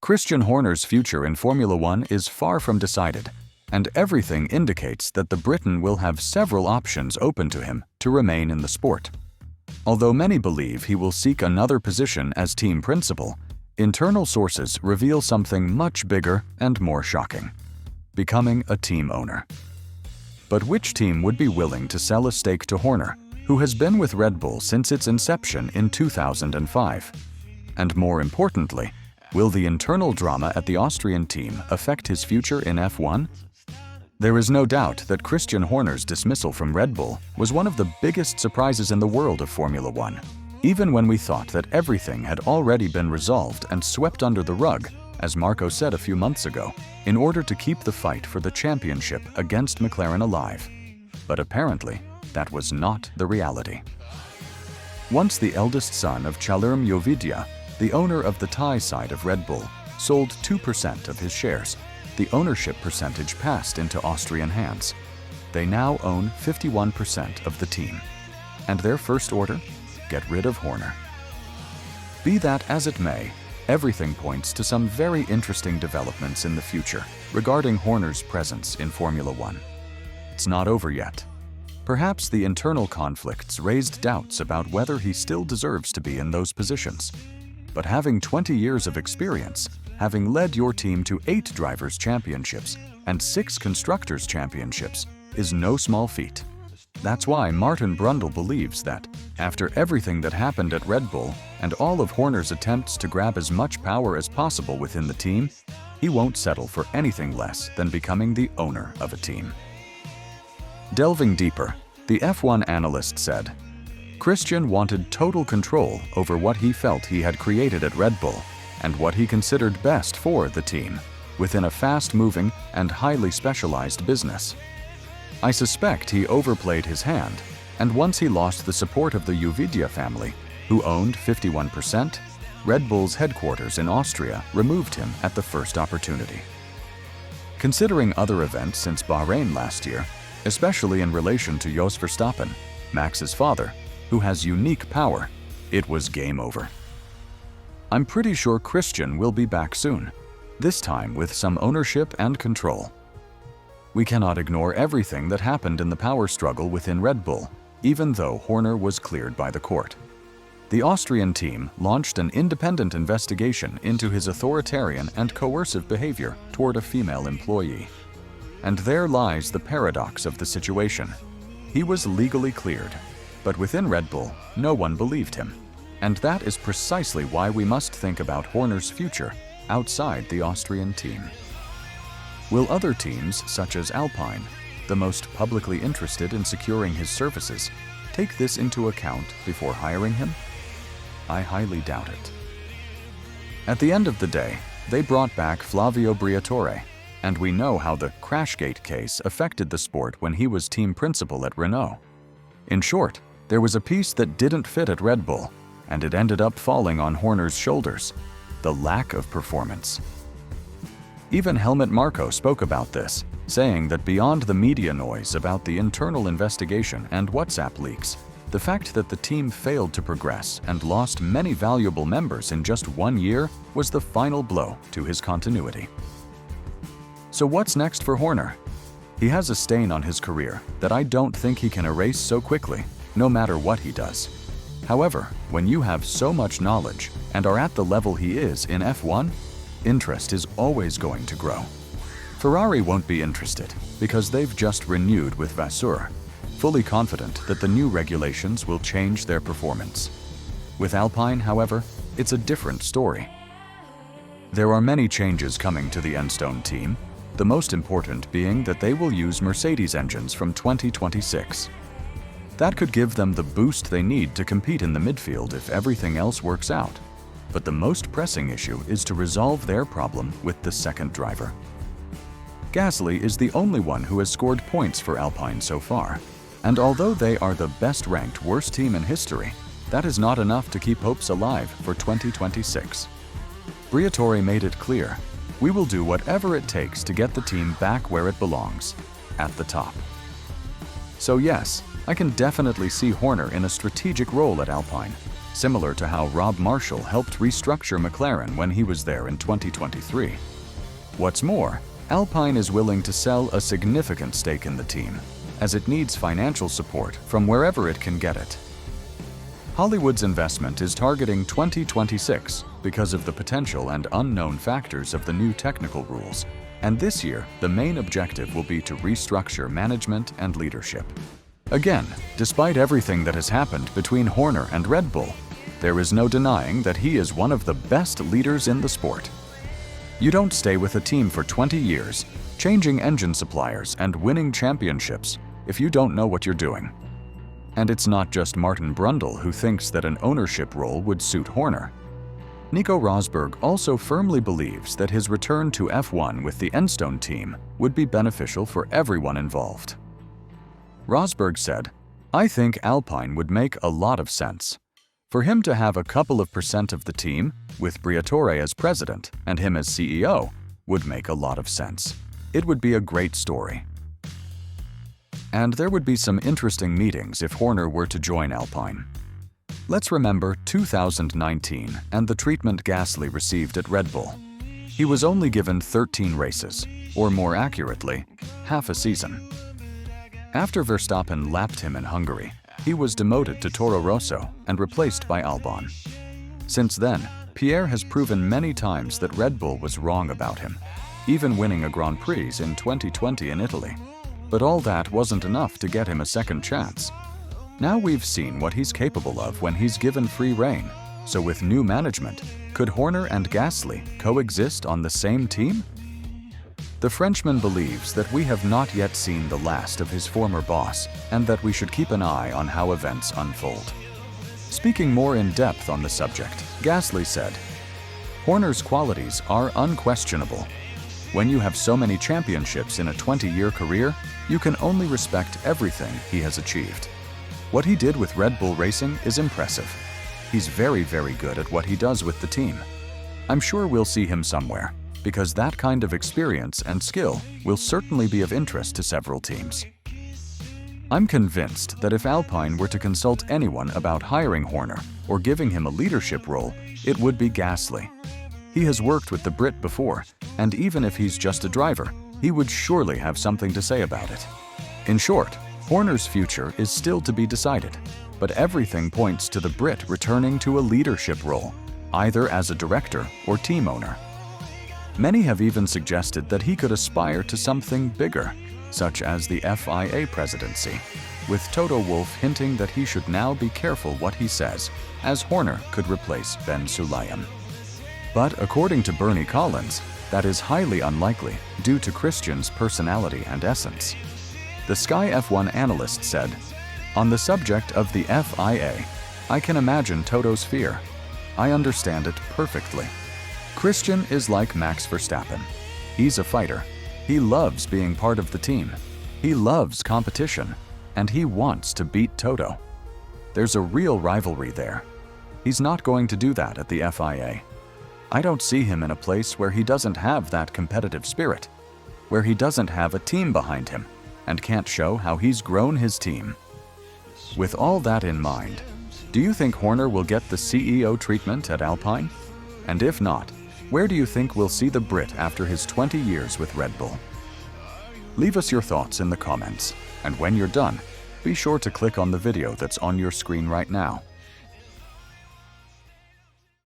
Christian Horner's future in Formula One is far from decided, and everything indicates that the Briton will have several options open to him to remain in the sport. Although many believe he will seek another position as team principal, internal sources reveal something much bigger and more shocking: becoming a team owner. But which team would be willing to sell a stake to Horner, who has been with Red Bull since its inception in 2005? And more importantly, will the internal drama at the Austrian team affect his future in F1? There is no doubt that Christian Horner's dismissal from Red Bull was one of the biggest surprises in the world of Formula One. Even when we thought that everything had already been resolved and swept under the rug, as Marco said a few months ago, in order to keep the fight for the championship against McLaren alive. But apparently, that was not the reality. Once the eldest son of Chalurm Jovidia, the owner of the Thai side of Red Bull, sold 2% of his shares, the ownership percentage passed into Austrian hands. They now own 51% of the team. And their first order? Get rid of Horner. Be that as it may, everything points to some very interesting developments in the future regarding Horner's presence in Formula One. It's not over yet. Perhaps the internal conflicts raised doubts about whether he still deserves to be in those positions. But having 20 years of experience, having led your team to 8 Drivers' Championships and 6 Constructors' Championships, is no small feat. That's why Martin Brundle believes that, after everything that happened at Red Bull and all of Horner's attempts to grab as much power as possible within the team, he won't settle for anything less than becoming the owner of a team. Delving deeper, the F1 analyst said, Christian wanted total control over what he felt he had created at Red Bull and what he considered best for the team, within a fast-moving and highly specialized business. I suspect he overplayed his hand, and once he lost the support of the Jovidia family, who owned 51%, Red Bull's headquarters in Austria removed him at the first opportunity. Considering other events since Bahrain last year, especially in relation to Jos Verstappen, Max's father, who has unique power, it was game over. I'm pretty sure Christian will be back soon, this time with some ownership and control. We cannot ignore everything that happened in the power struggle within Red Bull, even though Horner was cleared by the court. The Austrian team launched an independent investigation into his authoritarian and coercive behavior toward a female employee. And there lies the paradox of the situation. He was legally cleared, but within Red Bull, no one believed him. And that is precisely why we must think about Horner's future outside the Austrian team. Will other teams, such as Alpine, the most publicly interested in securing his services, take this into account before hiring him? I highly doubt it. At the end of the day, they brought back Flavio Briatore, and we know how the Crashgate case affected the sport when he was team principal at Renault. In short, there was a piece that didn't fit at Red Bull, and it ended up falling on Horner's shoulders: the lack of performance. Even Helmut Marko spoke about this, saying that beyond the media noise about the internal investigation and WhatsApp leaks, the fact that the team failed to progress and lost many valuable members in just 1 year was the final blow to his continuity. So what's next for Horner? He has a stain on his career that I don't think he can erase so quickly, no matter what he does. However, when you have so much knowledge and are at the level he is in F1, interest is always going to grow. Ferrari won't be interested because they've just renewed with Vasseur, fully confident that the new regulations will change their performance. With Alpine, however, it's a different story. There are many changes coming to the Aston team, the most important being that they will use Mercedes engines from 2026. That could give them the boost they need to compete in the midfield if everything else works out. But the most pressing issue is to resolve their problem with the second driver. Gasly is the only one who has scored points for Alpine so far, and although they are the best-ranked worst team in history, that is not enough to keep hopes alive for 2026. Briatore made it clear, we will do whatever it takes to get the team back where it belongs, at the top. So yes, I can definitely see Horner in a strategic role at Alpine, similar to how Rob Marshall helped restructure McLaren when he was there in 2023. What's more, Alpine is willing to sell a significant stake in the team, as it needs financial support from wherever it can get it. Hollywood's investment is targeting 2026 because of the potential and unknown factors of the new technical rules, and this year the main objective will be to restructure management and leadership. Again, despite everything that has happened between Horner and Red Bull, there is no denying that he is one of the best leaders in the sport. You don't stay with a team for 20 years, changing engine suppliers and winning championships if you don't know what you're doing. And it's not just Martin Brundle who thinks that an ownership role would suit Horner. Nico Rosberg also firmly believes that his return to F1 with the Aston team would be beneficial for everyone involved. Rosberg said, "I think Alpine would make a lot of sense. For him to have a couple of % of the team, with Briatore as president and him as CEO, would make a lot of sense. It would be a great story." And there would be some interesting meetings if Horner were to join Alpine. Let's remember 2019 and the treatment Gasly received at Red Bull. He was only given 13 races, or more accurately, half a season. After Verstappen lapped him in Hungary, he was demoted to Toro Rosso and replaced by Albon. Since then, Pierre has proven many times that Red Bull was wrong about him, even winning a Grand Prix in 2020 in Italy. But all that wasn't enough to get him a second chance. Now we've seen what he's capable of when he's given free rein, so with new management, could Horner and Gasly coexist on the same team? The Frenchman believes that we have not yet seen the last of his former boss and that we should keep an eye on how events unfold. Speaking more in depth on the subject, Gasly said, "Horner's qualities are unquestionable. When you have so many championships in a 20-year career, you can only respect everything he has achieved. What he did with Red Bull Racing is impressive. He's very, very good at what he does with the team. I'm sure we'll see him somewhere, because that kind of experience and skill will certainly be of interest to several teams." I'm convinced that if Alpine were to consult anyone about hiring Horner or giving him a leadership role, it would be Gasly. He has worked with the Brit before, and even if he's just a driver, he would surely have something to say about it. In short, Horner's future is still to be decided, but everything points to the Brit returning to a leadership role, either as a director or team owner. Many have even suggested that he could aspire to something bigger, such as the FIA presidency, with Toto Wolff hinting that he should now be careful what he says, as Horner could replace Ben Sulayem. But according to Bernie Collins, that is highly unlikely due to Christian's personality and essence. The Sky F1 analyst said, "On the subject of the FIA, I can imagine Toto's fear. I understand it perfectly. Christian is like Max Verstappen. He's a fighter. He loves being part of the team. He loves competition, and he wants to beat Toto. There's a real rivalry there. He's not going to do that at the FIA. I don't see him in a place where he doesn't have that competitive spirit, where he doesn't have a team behind him, and can't show how he's grown his team." With all that in mind, do you think Horner will get the CEO treatment at Alpine? And if not, where do you think we'll see the Brit after his 20 years with Red Bull? Leave us your thoughts in the comments, and when you're done, be sure to click on the video that's on your screen right now.